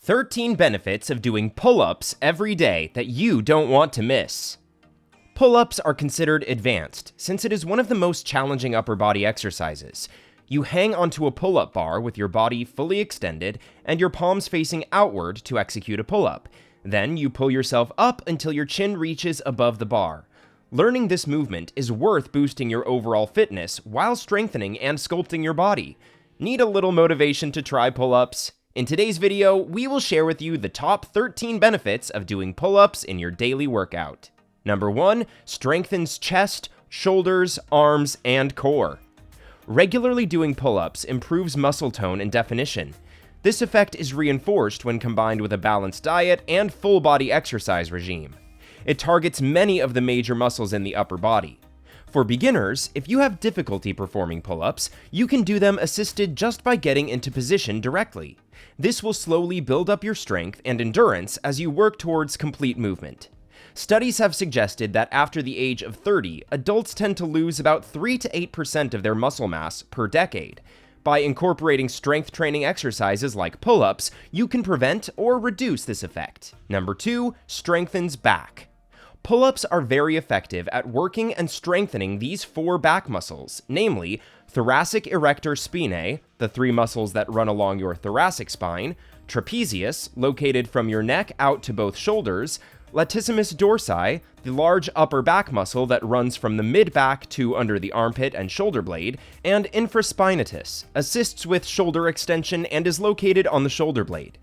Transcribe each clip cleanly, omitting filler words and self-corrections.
13 benefits of doing pull-ups every day that you don't want to miss. Pull-ups are considered advanced since it is one of the most challenging upper body exercises. You hang onto a pull-up bar with your body fully extended and your palms facing outward to execute a pull-up. Then you pull yourself up until your chin reaches above the bar. Learning this movement is worth boosting your overall fitness while strengthening and sculpting your body. Need a little motivation to try pull-ups? In today's video, we will share with you the top 13 benefits of doing pull-ups in your daily workout. Number 1, strengthens chest, shoulders, arms, and core. Regularly doing pull-ups improves muscle tone and definition. This effect is reinforced when combined with a balanced diet and full body exercise regime. It targets many of the major muscles in the upper body. For beginners, if you have difficulty performing pull-ups, you can do them assisted just by getting into position directly. This will slowly build up your strength and endurance as you work towards complete movement. Studies have suggested that after the age of 30, adults tend to lose about 3 to 8% of their muscle mass per decade. By incorporating strength training exercises like pull-ups, you can prevent or reduce this effect. Number 2, strengthens back. Pull-ups are very effective at working and strengthening these 4 back muscles, namely thoracic erector spinae, the 3 muscles that run along your thoracic spine, trapezius, located from your neck out to both shoulders, latissimus dorsi, the large upper back muscle that runs from the mid-back to under the armpit and shoulder blade, and infraspinatus, assists with shoulder extension and is located on the shoulder blade.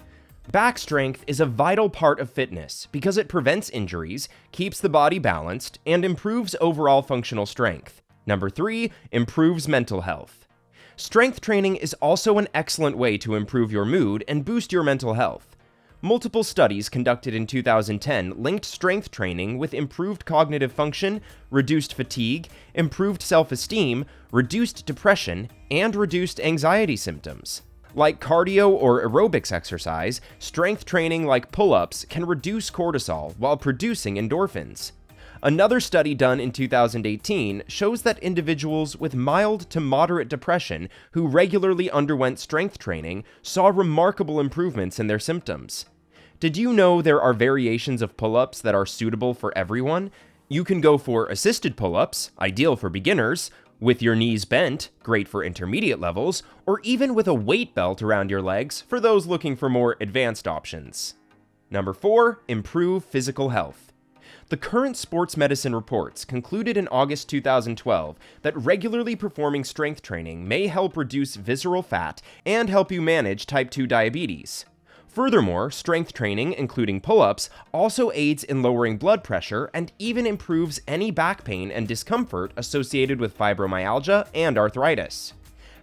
Back strength is a vital part of fitness because it prevents injuries, keeps the body balanced, and improves overall functional strength. Number 3, improves mental health. Strength training is also an excellent way to improve your mood and boost your mental health. Multiple studies conducted in 2010 linked strength training with improved cognitive function, reduced fatigue, improved self-esteem, reduced depression, and reduced anxiety symptoms. Like cardio or aerobics exercise, strength training like pull-ups can reduce cortisol while producing endorphins. Another study done in 2018 shows that individuals with mild to moderate depression who regularly underwent strength training saw remarkable improvements in their symptoms. Did you know there are variations of pull-ups that are suitable for everyone? You can go for assisted pull-ups, ideal for beginners, with your knees bent, great for intermediate levels, or even with a weight belt around your legs for those looking for more advanced options. Number 4, improve physical health. The current sports medicine reports concluded in August 2012 that regularly performing strength training may help reduce visceral fat and help you manage type 2 diabetes. Furthermore, strength training, including pull-ups, also aids in lowering blood pressure and even improves any back pain and discomfort associated with fibromyalgia and arthritis.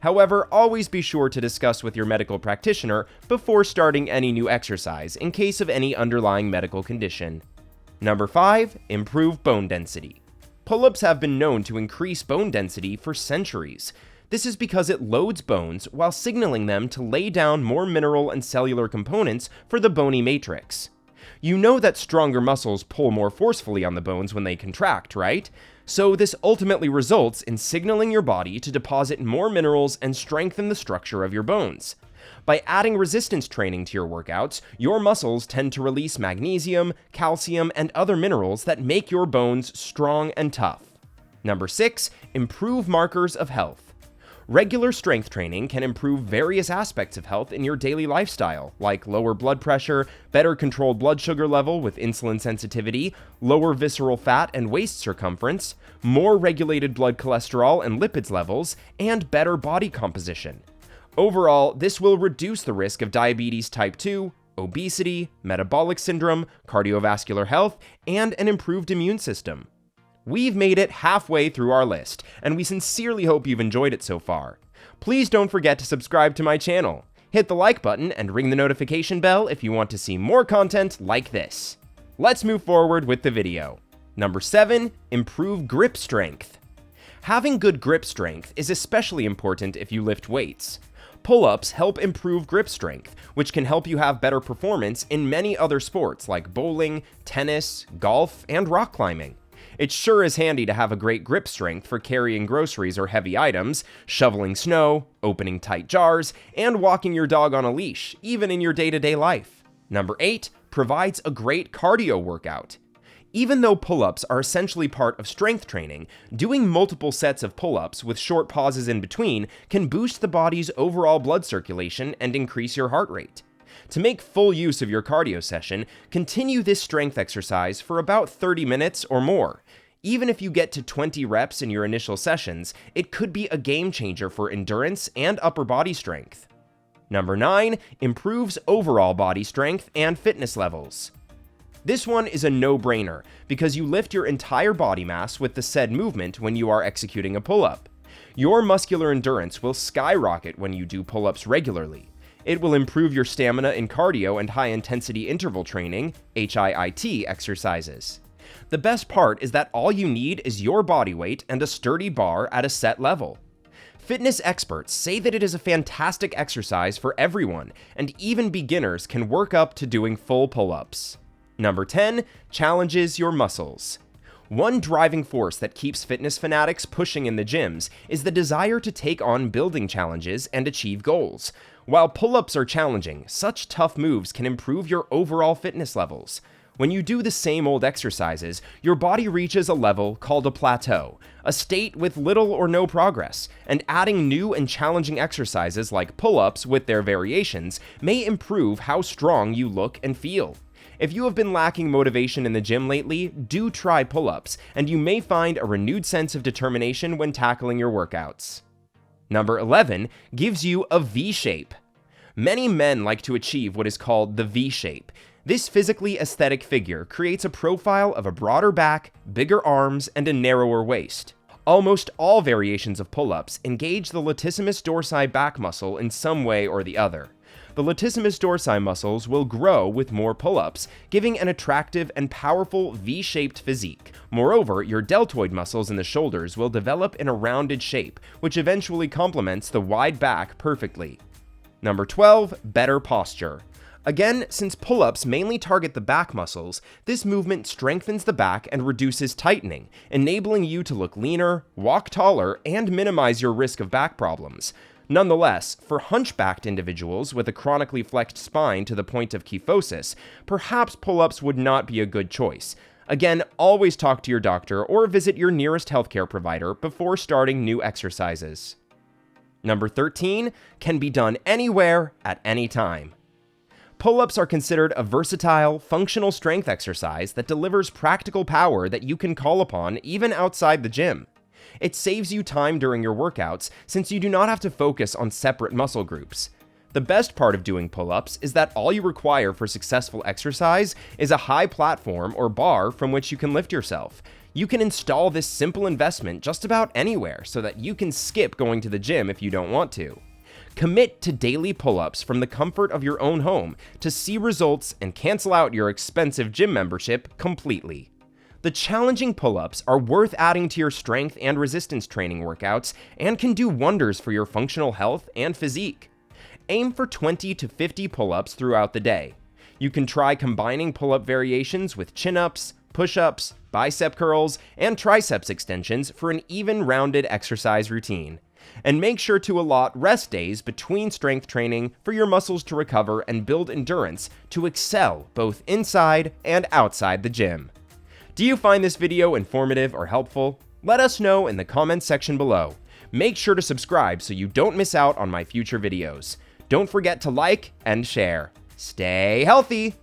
However, always be sure to discuss with your medical practitioner before starting any new exercise in case of any underlying medical condition. Number 5, improve bone density. Pull-ups have been known to increase bone density for centuries. This is because it loads bones while signaling them to lay down more mineral and cellular components for the bony matrix. You know that stronger muscles pull more forcefully on the bones when they contract, right? So this ultimately results in signaling your body to deposit more minerals and strengthen the structure of your bones. By adding resistance training to your workouts, your muscles tend to release magnesium, calcium, and other minerals that make your bones strong and tough. Number 6, improve markers of health. Regular strength training can improve various aspects of health in your daily lifestyle, like lower blood pressure, better controlled blood sugar level with insulin sensitivity, lower visceral fat and waist circumference, more regulated blood cholesterol and lipids levels, and better body composition. Overall, this will reduce the risk of diabetes type 2, obesity, metabolic syndrome, cardiovascular health, and an improved immune system. We've made it halfway through our list, and we sincerely hope you've enjoyed it so far. Please don't forget to subscribe to my channel. Hit the like button and ring the notification bell if you want to see more content like this. Let's move forward with the video. Number 7, improve grip strength. Having good grip strength is especially important if you lift weights. Pull-ups help improve grip strength, which can help you have better performance in many other sports like bowling, tennis, golf, and rock climbing. It sure is handy to have a great grip strength for carrying groceries or heavy items, shoveling snow, opening tight jars, and walking your dog on a leash, even in your day-to-day life. Number 8, provides a great cardio workout. Even though pull-ups are essentially part of strength training, doing multiple sets of pull-ups with short pauses in between can boost the body's overall blood circulation and increase your heart rate. To make full use of your cardio session, continue this strength exercise for about 30 minutes or more. Even if you get to 20 reps in your initial sessions, it could be a game changer for endurance and upper body strength. Number 9, improves overall body strength and fitness levels. This one is a no-brainer because you lift your entire body mass with the said movement when you are executing a pull-up. Your muscular endurance will skyrocket when you do pull-ups regularly. It will improve your stamina in cardio and high-intensity interval training, HIIT, exercises. The best part is that all you need is your body weight and a sturdy bar at a set level. Fitness experts say that it is a fantastic exercise for everyone, and even beginners can work up to doing full pull-ups. Number 10, challenges your muscles. One driving force that keeps fitness fanatics pushing in the gyms is the desire to take on building challenges and achieve goals. While pull-ups are challenging, such tough moves can improve your overall fitness levels. When you do the same old exercises, your body reaches a level called a plateau, a state with little or no progress, and adding new and challenging exercises like pull-ups with their variations may improve how strong you look and feel. If you have been lacking motivation in the gym lately, do try pull-ups, and you may find a renewed sense of determination when tackling your workouts. Number 11, gives you a V shape. Many men like to achieve what is called the V shape. This physically aesthetic figure creates a profile of a broader back, bigger arms, and a narrower waist. Almost all variations of pull-ups engage the latissimus dorsi back muscle in some way or the other. The latissimus dorsi muscles will grow with more pull-ups, giving an attractive and powerful V-shaped physique. Moreover, your deltoid muscles in the shoulders will develop in a rounded shape, which eventually complements the wide back perfectly. Number 12, better posture. Again, since pull-ups mainly target the back muscles, this movement strengthens the back and reduces tightening, enabling you to look leaner, walk taller, and minimize your risk of back problems. Nonetheless, for hunchbacked individuals with a chronically flexed spine to the point of kyphosis, perhaps pull-ups would not be a good choice. Again, always talk to your doctor or visit your nearest healthcare provider before starting new exercises. Number 13, can be done anywhere at any time. Pull-ups are considered a versatile, functional strength exercise that delivers practical power that you can call upon even outside the gym. It saves you time during your workouts since you do not have to focus on separate muscle groups. The best part of doing pull-ups is that all you require for successful exercise is a high platform or bar from which you can lift yourself. You can install this simple investment just about anywhere so that you can skip going to the gym if you don't want to. Commit to daily pull-ups from the comfort of your own home to see results and cancel out your expensive gym membership completely. The challenging pull-ups are worth adding to your strength and resistance training workouts and can do wonders for your functional health and physique. Aim for 20 to 50 pull-ups throughout the day. You can try combining pull-up variations with chin-ups, push-ups, bicep curls, and triceps extensions for an even rounded exercise routine. And make sure to allot rest days between strength training for your muscles to recover and build endurance to excel both inside and outside the gym. Do you find this video informative or helpful? Let us know in the comments section below. Make sure to subscribe so you don't miss out on my future videos. Don't forget to like and share. Stay healthy!